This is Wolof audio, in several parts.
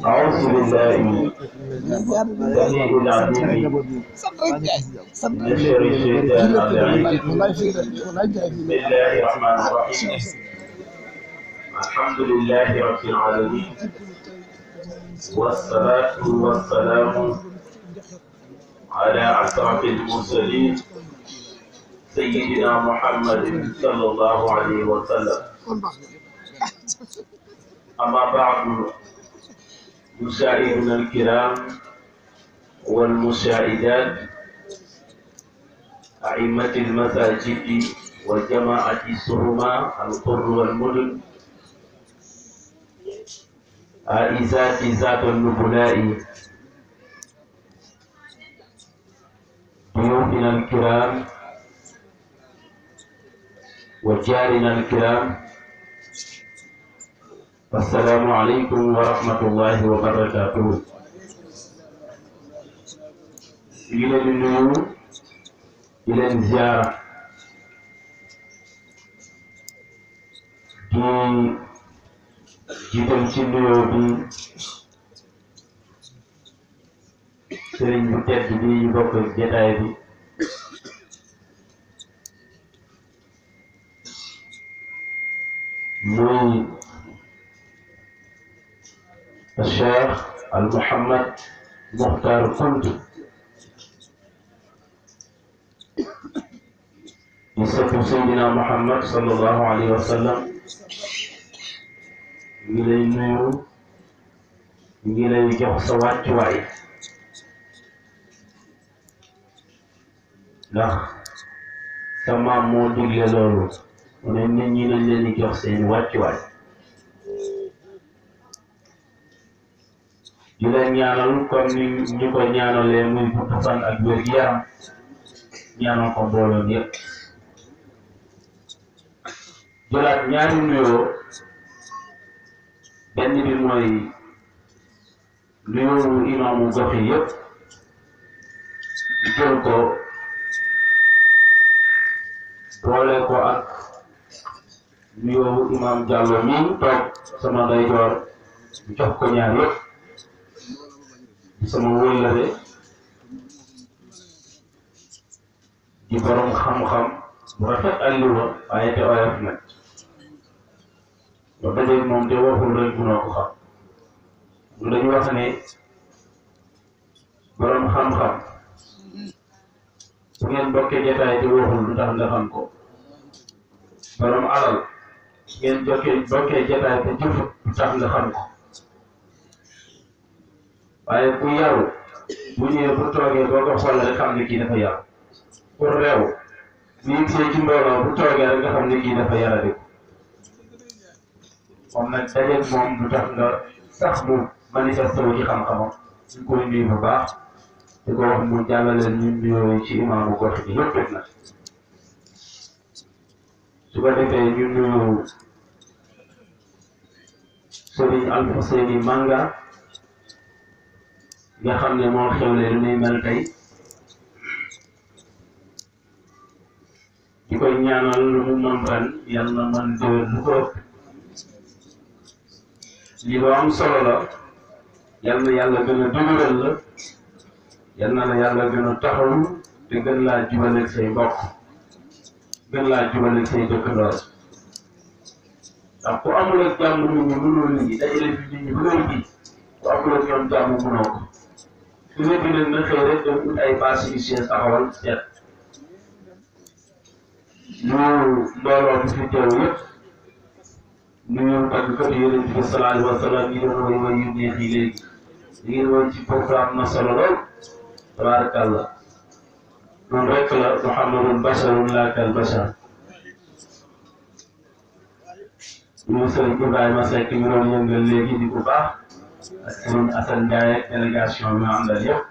أعوذ بالله السميع العليم من شر الشيطان الرجيم بسم الله الرحمن الرحيم الحمد لله رب العالمين والصلاة والسلام على أشرف المرسلين سيدنا محمد صلى الله عليه وسلم أما بعد مشاهدينا الكرام والمشاهدات أئمة المساجد وجماعة السرما القر والمدن أعزائي ذات النبلاء ضيوفنا الكرام وجارنا الكرام السلام عليكم ورحمة الله وبركاته. إلى النور إلى الزيارة jiital ci nuyoo bi sëriñ bu tedd bi ñu bokk jotaay bi muy الشيخ المحمد مختار كنت يسب سيدنا محمد صلى الله عليه وسلم ngi lay nuyu ngi lay jox sa wàccuwaay ndax sa maam moo digle loolu mu ne nit ñi nañ leen di jox seen wàccuwaay di leen ñaanal comme ni ñu ko ñaanalee muy gudd fan ak wér gi yaram ñaanal ko mbooloo yëpp jëlaat ñaari nuyoo benn bi mooy nuyoo imaamu gox yi yëpp jël ko boole ko ak nuyoo imaam Diallo mi toog sama ndeyjoor jox ko ñaar yëpp sama wóllare di borom xam-xam bu rafet alliwa waaye te oyof nag ba dajeeg moom te waxul rek munoo ko xam ñu dañu wax ne borom xam-xam bu ngeen bokkee jotaay te waxul lu tax nga xam ko borom alal ngeen bokkee jotaay te jëfut lu tax nga xam ko waaye ku yaru bu ñëwee bu toogee boo ko xoolee rek xam ne kii dafa yaru pour réew bu yëgsee ci mbooloo bu toogee rek nga xam ne kii dafa yaradi moom nag dajeeg moom du tax nga sax mu manifesté wu ci xam-xamam ñu koy nuyu bu baax di ko wax mu jàllale ñu nuyoo ci imaamu gox bi yëpp rek na su ko defee ñu nuyu Serigne Alfousseyni Manga nga xam ne moo xewle lu muy mel tey di koy ñaanal lu mu mën ren yal na mën déwén lu ko ëpp li lu am solo la yal na yàlla gën a dëgëral la yal na la yàlla gën a taxaw te gën laa jubaleeg say mbokk gën laa jubaleeg say dëkkandoor ndax ku amul ak jàmm nit ñi mënoo liggéey dajale fi nit ñi bu lay ji ku amul ak ñoom jàmm mënoo ko su nekk nag na xëy rek dem ut ay bâche yu seen taxawal seet ñu mbooloo bi fi teew yëpp nuyu tàggkat yi Yonent bi sallallahu alayhi wa sallam ñu doon woy yu neex yi léegi li ngeen woy ci programme na solo lool tabarakallah noonu rek la Muhammadun basharun laa kal bashar ñu sëriñ Ibrahima Seck ñu doon yëngal léegi di ko baax ak sëriñ Assane Ndiaye ak délégation bi ma àndal yëpp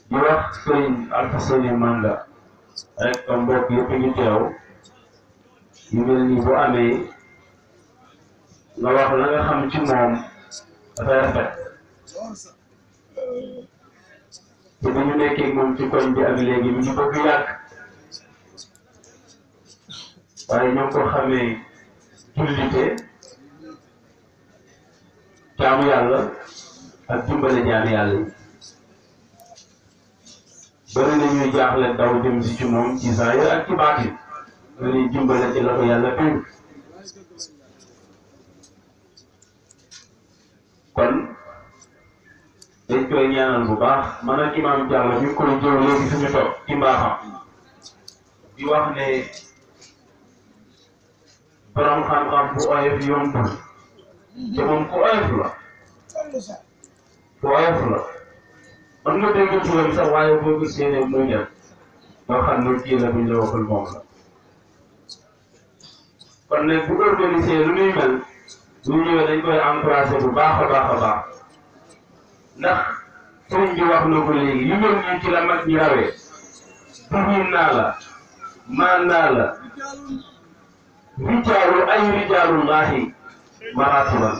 di wax sëriñ Alfousseyni Manga rek comme mbokk yëpp ñu teew yu mel nii bu amee nga wax la nga xam ci moom dafay rafet te bu ñu nekkee moom ci koñ bi ak léegi mi ngi bëgg yàgg waaye ñoo ko xamee jullite jaamu yàlla ak dimbale jaami yàlla yi bëri na ñuy jaaxle daw jëm si ci moom ci zaahir ak ci baatin nga ñuy dimbale ci la ko yàlla tënk kon dañ koy ñaanal bu baax man ak Imam Diallo ñu ngi koy jëw léegi fi ñu toog ci mbaaxam di wax ne borom xam-xam bu oyof yombul te moom ku oyof la ku oyof la man nga dégg turam sax waaye boo gisee ne muy dem moo xam ne kii la buñ la waxul moom la kon nag bu organisé lu muy mel bu ñëwee dañ koy encouragé bu baax a baax a baax ndax sëriñ bi wax na ko léegi yu mel nii ci la mag ñi rawee tuxin naa la maan naa la rijaalu ay rijaalullahi maratiban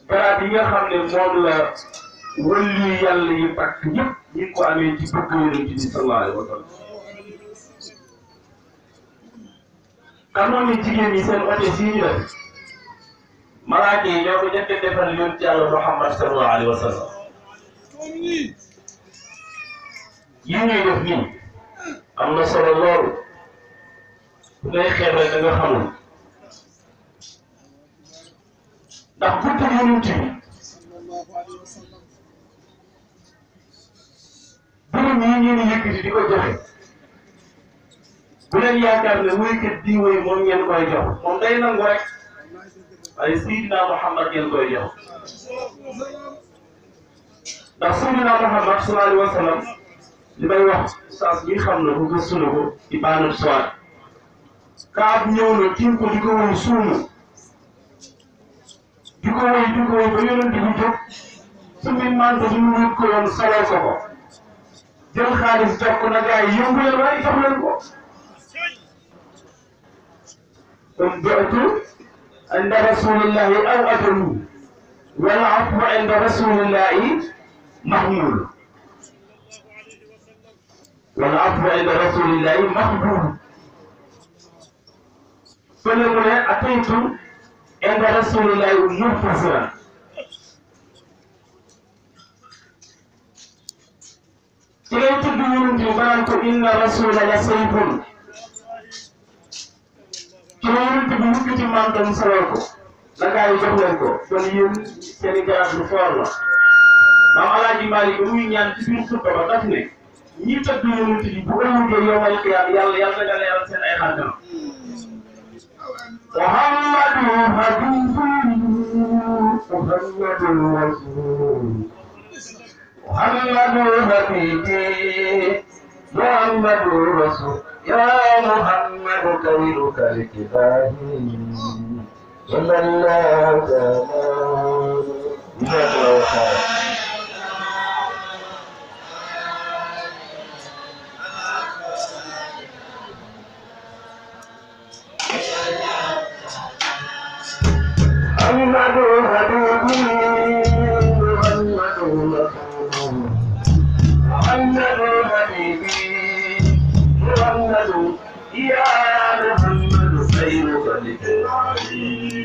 garaat yi nga xam ne moom la wëllu yàlla yi takk ñëpp ñu ngi ko amee ci bëgg yonent bi sallallahu alayhi wa sallam xamoon ni jigéen ñi seen ote sii ñu def malaaka yi ñoo ko njëkk a defal yonent yàlla Muhammad sallallahu alayhi wa sallam yi ñuy def nii am na solo loolu bu ngay xeeb rek da nga xamul ndax buntu yonent bi dërëm yi ngeen yëkkati di ko joxe bu leen yaakaar ne wéykat di wéy moom ngeen koy jox moom day nangu rek waaye Seydina Muhammad ngeen koy jox ndax Seydina Muhammad sallallahu alayhi wa sallam li may wax saas ñi xam na ko gëstu na ko di baanam soit kaab ñëw na tiim ko di ko woy suunu di ko woy ba yonent bi jóg su mi mante bi mu wut ko yoon soloo ko ko jël xaalis jox ko na gars yi yëngu leen waaye jox leen ko kon bi'tu inda rasulillahi aw ajalu wal afwu inda rasulillahi mahmul wal afwu inda rasulillahi mahmul fële mu ne ataytu inda rasulillahi muhtasiran ci lay tudd yonent bi banaan ko inna rasula la sayfun ci la yonent bi wukk ci mantam solal ko la gaa yi jox leen ko kon yéen seeni garaat lu foor la maam Alaaji Maalik ba muy ñaan ci biir xutba ba daf ne ñi tëdd yonent bi bu ëllëgee yowmal qiyaam yàlla yàlla nga leeral seen ay xarkanam Muhammadu habibi Muhammadu rasul ya Muhammadu khairuka likibahi sallallahu alaihi wa sallam Muhammadu habibi Muhammadu rasul Muhammadu habibi Muhammadu ya Muhammadu khairuka likibahi